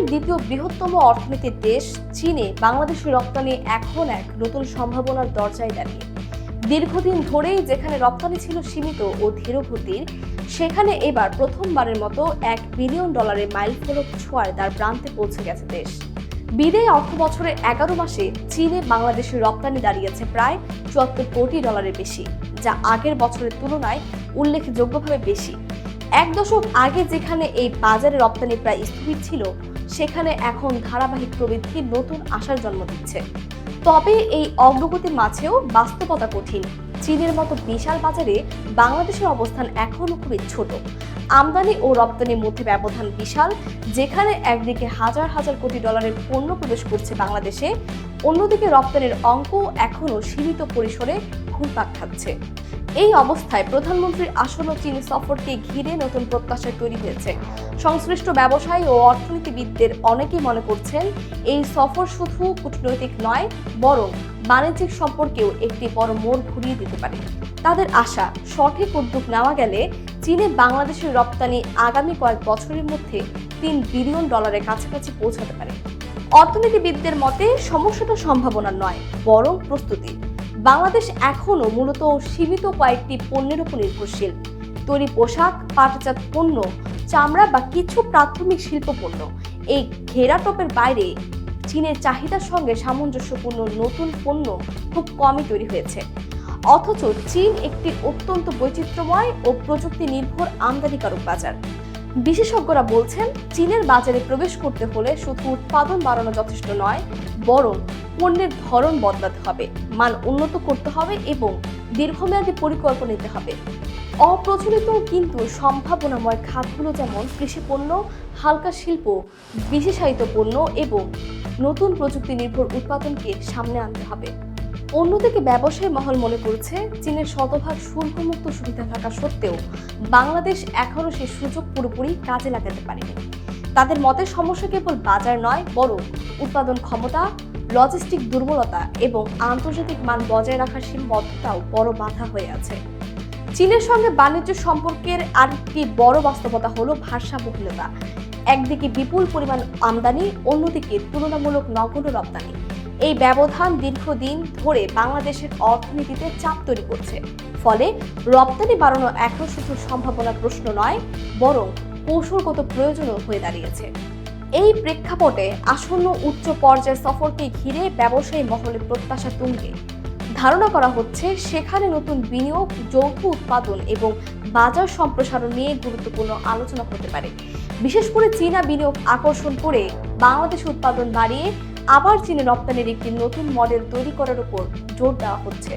বিশ্বের দ্বিতীয় বৃহত্তম অর্থনীতির দেশ চীনে বাংলাদেশের রপ্তানি এখন এক নতুন সম্ভাবনার দরজায় দাঁড়িয়ে। দীর্ঘদিন ধরেই যেখানে রপ্তানি ছিল সীমিত ও ধীরগতির, সেখানে এবার প্রথমবারের মতো $1 বিলিয়ন মাইলফলক ছোঁয়ার দ্বার প্রান্তে পৌঁছে গেছে দেশ। বিদায়ী অর্থ বছরে 11 মাসে চীনে বাংলাদেশের রপ্তানি দাঁড়িয়েছে প্রায় $74 কোটি বেশি, যা আগের বছরের তুলনায় উল্লেখযোগ্যভাবে বেশি। এক দশক আগে যেখানে এই বাজারে রপ্তানি প্রায় স্থবির ছিল, সেখানে এখন ধারাবাহিক প্রবৃদ্ধি নতুন আশার জন্ম দিচ্ছে। তবে এই অগ্রগতির মাঝেও বাস্তবতা কঠিন। চীনের মতো বিশাল বাজারে বাংলাদেশের অবস্থান এখনো খুবই ছোট। আমদানি ও রপ্তানির মধ্যে ব্যবধান বিশাল, যেখানে একদিকে হাজার হাজার কোটি ডলারের পণ্য প্রবেশ করছে বাংলাদেশে, অন্যদিকে রপ্তানির অঙ্ক এখনো সীমিত পরিসরে ঘুরপাক খাচ্ছে। এই অবস্থায় প্রধানমন্ত্রীর আসন্ন চীন সফরকে ঘিরে নতুন প্রত্যাশা তৈরি হয়েছে। সংশ্লিষ্ট ব্যবসায়ী ও অর্থনীতিবিদদের অনেকেই মনে করছেন, এই সফর শুধু কূটনৈতিক নয়, বরং বাণিজ্যিক সম্পর্কেও একটি বড় মোড় ঘুরিয়ে দিতে পারে। তাদের আশা, সঠিক উদ্যোগ নেওয়া গেলে চীনে বাংলাদেশের রপ্তানি আগামী কয়েক বছরের মধ্যে $3 বিলিয়ন কাছাকাছি পৌঁছাতে পারে। অর্থনীতিবিদদের মতে সমস্যাটা সম্ভাবনা নয়, বরং প্রস্তুতি। বাংলাদেশ এখনো মূলত সীমিত কয়েকটি পণ্যের উপর নির্ভরশীল। তৈরি পোশাক, পাটজাত পণ্য, চামড়া বা কিছু প্রাথমিক শিল্প পণ্য। এই ঘেরাটোপের বাইরে চীনের চাহিদার সঙ্গে সামঞ্জস্যপূর্ণ নতুন পণ্য খুব কমই তৈরি হয়েছে। অথচ চীন একটি অত্যন্ত বৈচিত্র্যময় ও প্রযুক্তি নির্ভর আমদানিকারক বাজার। বিশেষজ্ঞরা বলছেন, চীনের বাজারে প্রবেশ করতে হলে শুধু উৎপাদন বাড়ানো যথেষ্ট নয়, বরং পণ্যের ধরন বদলাতে হবে, মান উন্নত করতে হবে এবং দীর্ঘমেয়াদী পরিকল্পনা নিতে হবে। অপ্রচলিত কিন্তু সম্ভাবনাময় খাতগুলো যেমন কৃষি পণ্য, হালকা শিল্প, বিশেষায়িত পণ্য এবং নতুন প্রযুক্তি নির্ভর উৎপাদনকে সামনে আনতে হবে। অন্যদিকে ব্যবসায়ী মহল মনে করছে, চীনের শতভাগ শুল্কমুক্ত সুবিধা থাকা সত্ত্বেও বাংলাদেশ এখনো সেই সুযোগ পুরোপুরি কাজে লাগাতে পারেনি। তাদের মতে সমস্যা কেবল বাজার নয়, বরং উৎপাদন ক্ষমতা, লজিস্টিক দুর্বলতা এবং আন্তর্জাতিক মান বজায় রাখার সীমাবদ্ধতাও বড় বাধা হয়ে আছে। চীনের সঙ্গে বাণিজ্য সম্পর্কের আরেকটি বড় বাস্তবতা হলো ভারসাম্যহীনতা। একদিকে বিপুল পরিমাণ আমদানি, অন্যদিকে তুলনামূলক নগণ্য রপ্তানি। এই ব্যবধান দীর্ঘদিন ধরে বাংলাদেশের অর্থনীতিতে চাপ তৈরি করছে। ফলে রপ্তানি বাড়ানো এখন শুধু সম্ভাবনার প্রশ্ন নয়, বরং কৌশলগত প্রয়োজনও হয়ে দাঁড়িয়েছে। এই প্রেক্ষাপটে আসন্ন উচ্চ পর্যায়ের সফরকে ঘিরে ব্যবসায়ী মহলের প্রত্যাশা তুঙ্গে। ধারণা করা হচ্ছে, সেখানে নতুন বিনিয়োগ, যৌথ উৎপাদন এবং বাজার সম্প্রসারণ নিয়ে গুরুত্বপূর্ণ আলোচনা হতে পারে। বিশেষ করে চীনা বিনিয়োগ আকর্ষণ করে বাংলাদেশ উৎপাদন বাড়িয়ে আবার চীনে রপ্তানির একটি নতুন মডেল তৈরি করার উপর জোর দেওয়া হচ্ছে।